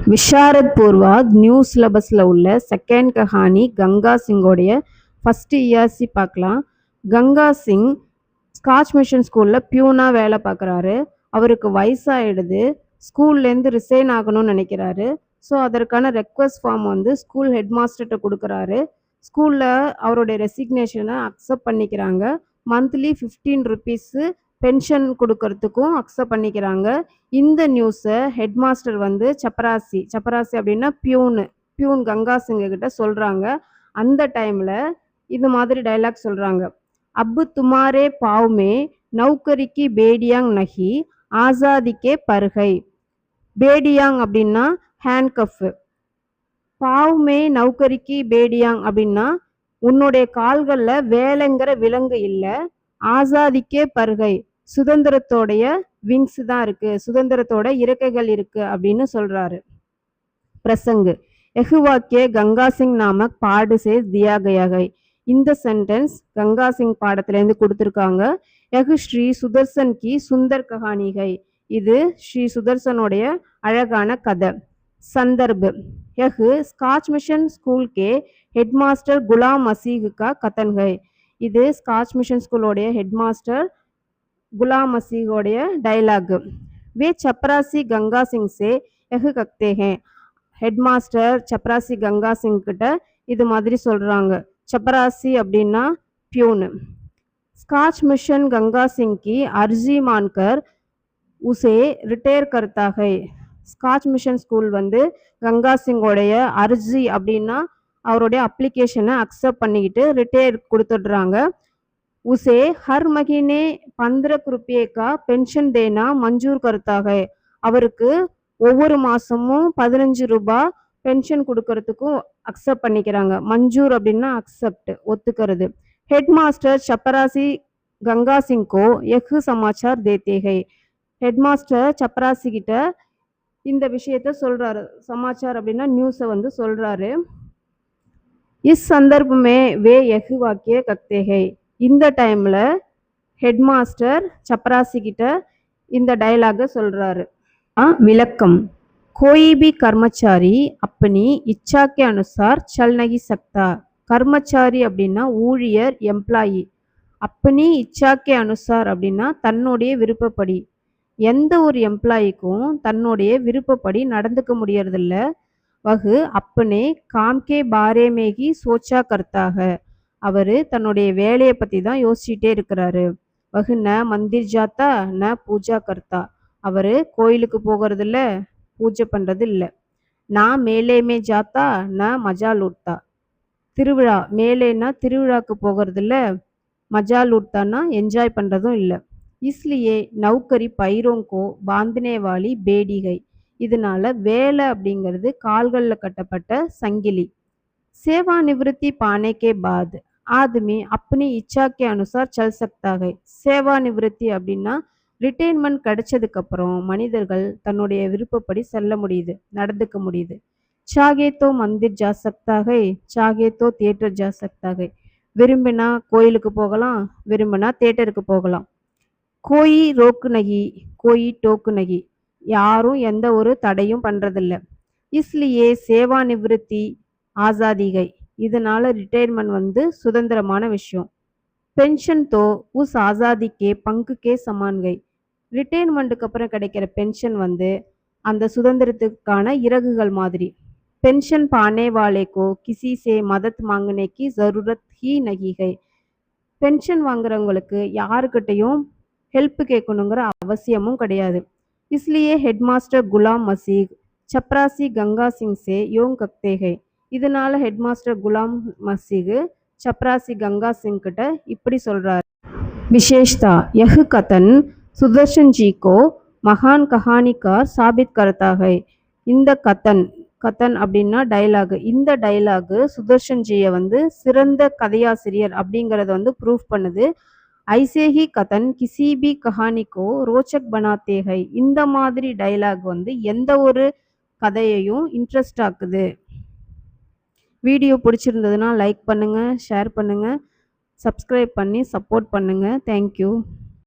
Visharad Purva new சிலபஸில் உள்ள second Kahani Ganga சிங்கோடைய first ERC பார்க்கலாம். கங்கா சிங் ஸ்காட்ச் மிஷன் ஸ்கூலில் பியூனாக வேலை பார்க்குறாரு. அவருக்கு வயசாகிடுது. ஸ்கூல்லேருந்து ரிசைன் ஆகணும்னு நினைக்கிறாரு. ஸோ அதற்கான ரெக்வஸ்ட் ஃபார்ம் வந்து ஸ்கூல் ஹெட் மாஸ்டர்கிட்ட கொடுக்குறாரு. ஸ்கூலில் அவருடைய ரெசிக்னேஷனை அக்செப்ட் பண்ணிக்கிறாங்க. மந்த்லி 15 ருபீஸு பென்ஷன் கொடுக்கறதுக்கும் அக்செப்ட் பண்ணிக்கிறாங்க. இந்த நியூஸை ஹெட் மாஸ்டர் வந்து சப்பராசி அப்படின்னா பியூன் கங்கா சிங்க கிட்ட சொல்கிறாங்க. அந்த டைமில் இது மாதிரி டைலாக் சொல்கிறாங்க. அப்பு துமாரே பாவ்மே நௌக்கரிக்கு பேடியாங் நகி ஆசாதிக்கே பருகை. பேடியாங் அப்படின்னா ஹேண்ட்கஃப். பாவ்மே நௌக்கரிக்கு பேடியாங் அப்படின்னா உன்னுடைய கால்களில் வேலைங்கிற விலங்கு இல்லை, ஆசாதிக்கே பருகை, சுதந்திரத்தோடைய விங்ஸ் தான் இருக்கு, சுதந்திரத்தோட இறக்கைகள் இருக்கு அப்படின்னு சொல்றாரு. பிரசங்கு எஹுவாக்கிய கங்கா சிங் நாமக் பாடு சே தியா கயா கை. இந்த சென்டென்ஸ் கங்கா சிங் பாடத்திலேருந்து கொடுத்துருக்காங்க. எஹு ஸ்ரீ சுதர்சன் கி சுந்தர் கஹானிகை. இது ஸ்ரீ சுதர்சனுடைய அழகான கதை. சந்தர்ப் எஹு ஸ்காட்ச் மிஷன் ஸ்கூல் கே ஹெட் மாஸ்டர் குலாம் மசீஹ் கா கதன் கை. இது ஸ்காட்ச் மிஷன் ஸ்கூலோடைய ஹெட் மாஸ்டர் गुलाम मसीहोடைய டைலாக். வே சப்ராசி கங்கா சிங் சே எஹு கக்தே ஹே. ஹெட் மாஸ்டர் சப்ராசி கங்கா சிங் கிட்ட இது மாதிரி சொல்றாங்க. சப்ராசி அப்படின்னா peon. Scotch mission Ganga Singh கி அர்ஜி மான்கர் உசே ரிட்டையர் கர்த்தா ஹை. ஸ்காட்ச் மிஷன் ஸ்கூல் வந்து கங்கா சிங்கோடைய அர்ஜி அப்படின்னா அவருடைய அப்ளிகேஷனை அக்செப்ட் பண்ணிக்கிட்டு ரிட்டையர் கொடுத்துடுறாங்க. उसे हर महीने 15 रुपये का पेंशन देना मंजूर करता है. அவருக்கு ஒவ்வொரு மாசமும் 15 ரூபாய் பென்ஷன் கொடுக்கறதுக்கும் அக்செப்ட் பண்ணிக்கிறாங்க. மஞ்சூர் அப்படின்னா அக்செப்ட், ஒத்துக்கிறது. ஹெட் மாஸ்டர் சப்பராசி கங்கா சிங்கோ எஹ் சமாச்சார் தேத்தே ஹை. ஹெட் மாஸ்டர் சப்பராசி கிட்ட இந்த விஷயத்த சொல்றாரு. சமாச்சார் அப்படின்னா நியூஸை வந்து சொல்றாரு. இஸ் சந்தர்ப்பமே வே எஹ் வாக்கிய கக்தே ஹை. இந்த டைமில் ஹெட் மாஸ்டர் சப்பராசி கிட்ட இந்த டைலாக சொல்கிறாரு. விளக்கம். कोई भी कर्मचारी अपनी इच्छा के अनुसार चल नहीं सकता. கர்மச்சாரி அப்படின்னா ஊழியர், எம்ப்ளாயி. அப்பனி இச்சா கே அனுசார் அப்படின்னா தன்னுடைய விருப்பப்படி. எந்த ஒரு எம்ப்ளாயிக்கும் தன்னுடைய விருப்பப்படி நடந்துக்க முடியறதில்ல. வகு அப்பனே காம்கே பாரேமேகி சோச்சா கர்த்தாக. அவர் தன்னுடைய வேலையை பற்றி தான் யோசிச்சுட்டே இருக்கிறாரு. வகு ந மந்திர் ஜாத்தா ந பூஜா கர்த்தா. அவர் கோயிலுக்கு போகிறது இல்லை, பூஜை பண்ணுறது இல்லை. நான் மேலேமே ஜாத்தா ந மஜா லூட்டா. திருவிழா மேலேன்னா திருவிழாக்கு போகிறது இல்லை, மஜா லூட்டான்னா என்ஜாய் பண்ணுறதும் இல்லை. இஸ்லியே நௌக்கரி பைரோங்கோ பாந்தனேவாலி பேடிகை. இதனால வேலை அப்படிங்கிறது கால்களில் கட்டப்பட்ட சங்கிலி. சேவா நிவர்த்தி பானே கே பாத் ஆदमी अपनी इच्छा के अनुसार चल सकता है. சேவா நிவர்த்தி அப்படின்னா ரிட்டைர்மெண்ட் கிடைச்சதுக்கு அப்புறம் மனிதர்கள் தன்னுடைய விருப்பப்படி செல்ல முடியுது, நடந்துக்க முடியுது. சாகே தோ மந்திர் ஜா சக்தா ஹை, சாகே தோ தியேட்டர் ஜா சக்தா ஹை. விரும்பினா கோயிலுக்கு போகலாம், விரும்பினா தியேட்டருக்கு போகலாம். கோயி ரோக்கு நகி கோயி டோக்கு நகி. யாரும் எந்த ஒரு தடையும் பண்றதில்ல. இஸ்லியே சேவா நிவர்த்தி ஆசாதிகை. இதனால ரிட்டையர்மெண்ட் வந்து சுதந்திரமான விஷயம். பென்ஷன் தோ உஸ் ஆசாதிக்கே பங்குக்கே சமான்கை. ரிட்டையர்மெண்ட்டுக்கு அப்புறம் கிடைக்கிற பென்ஷன் வந்து அந்த சுதந்திரத்துக்கான இறகுகள் மாதிரி. பென்ஷன் பானே வாலேக்கோ கிசி சே மதத் மாங்கனேக்கி ஜரூரத் ஹி நகிகை. பென்ஷன் வாங்குறவங்களுக்கு யாருக்கிட்டையும் ஹெல்ப் கேட்கணுங்கிற அவசியமும் கிடையாது. इसलिए हेडमास्टर गुलाम मसीह चपरासी गंगा सिंह से யோங் கக்தே ஹை. இதனால ஹெட்மாஸ்டர் குலாம் மசீஹ் சப்ராசி கங்கா சிங் கிட்ட இப்படி சொல்றாரு. விசேஷதா यह कथन सुदर्शन जी को महान कहानीकार साबित करता है. இந்த கதன் அப்படின்னா டைலாக். இந்த டைலாக் சுதர்ஷன் ஜியை வந்து சிறந்த கதையாசிரியர் அப்படிங்கிறத வந்து ப்ரூவ் பண்ணுது. ஐசே he Kathan Kizie B கஹானிக்கோ ரோச்சக் பனாத்தே high. இந்த மாதிரி டைலாக் வந்து எந்த ஒரு கதையையும் இன்ட்ரெஸ்ட் ஆக்குது. வீடியோ பிடிச்சிருந்ததுன்னா லைக் பண்ணுங்கள், ஷேர் பண்ணுங்கள், சப்ஸ்கிரைப் பண்ணி சப்போர்ட் பண்ணுங்கள். தேங்க்யூ.